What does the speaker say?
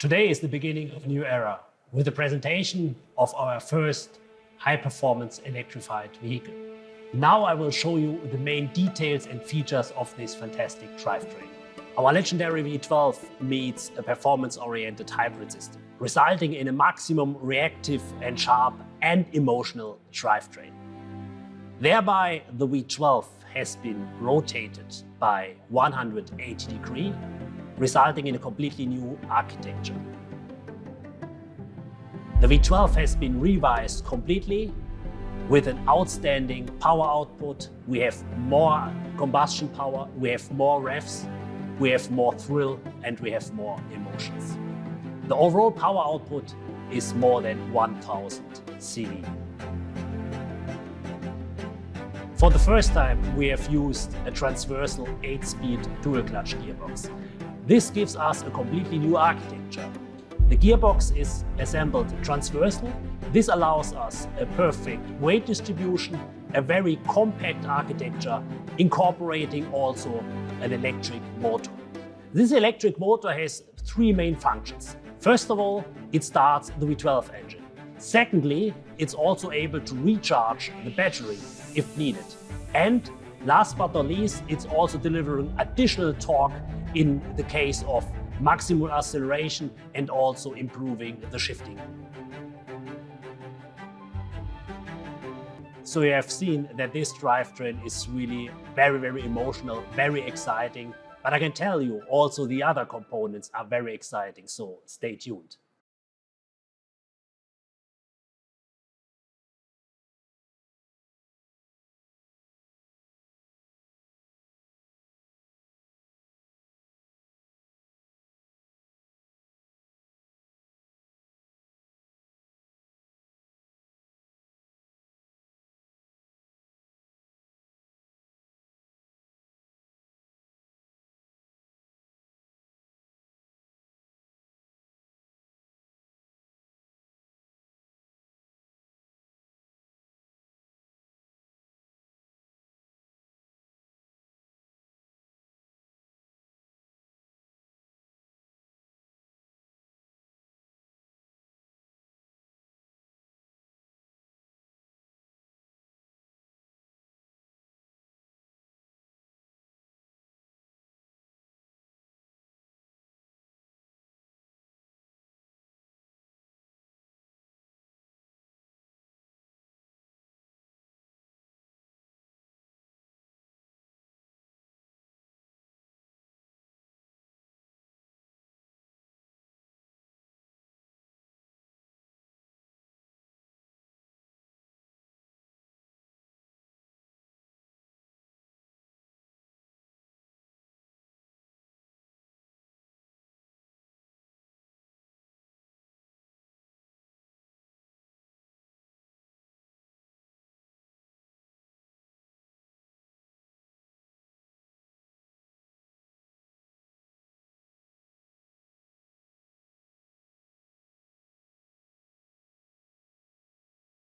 Today is the beginning of a new era with the presentation of our first high-performance electrified vehicle. Now I will show you the main details and features of this fantastic drivetrain. Our legendary V12 meets a performance-oriented hybrid system, resulting in a maximum reactive and sharp and emotional drivetrain. Thereby, the V12 has been rotated by 180 degrees, resulting in a completely new architecture. The V12 has been revised completely with an outstanding power output. We have more combustion power, we have more revs, we have more thrill, and we have more emotions. The overall power output is more than 1000 CV. For the first time, we have used a transversal 8-speed dual-clutch gearbox. This gives us a completely new architecture. The gearbox is assembled transversal. This allows us a perfect weight distribution, a very compact architecture, incorporating also an electric motor. This electric motor has three main functions. First of all, it starts the V12 engine. Secondly, it's also able to recharge the battery if needed. And last but not least, it's also delivering additional torque in the case of maximum acceleration and also improving the shifting. So you have seen that this drivetrain is really very emotional, very exciting. But I can tell you also the other components are very exciting, so stay tuned.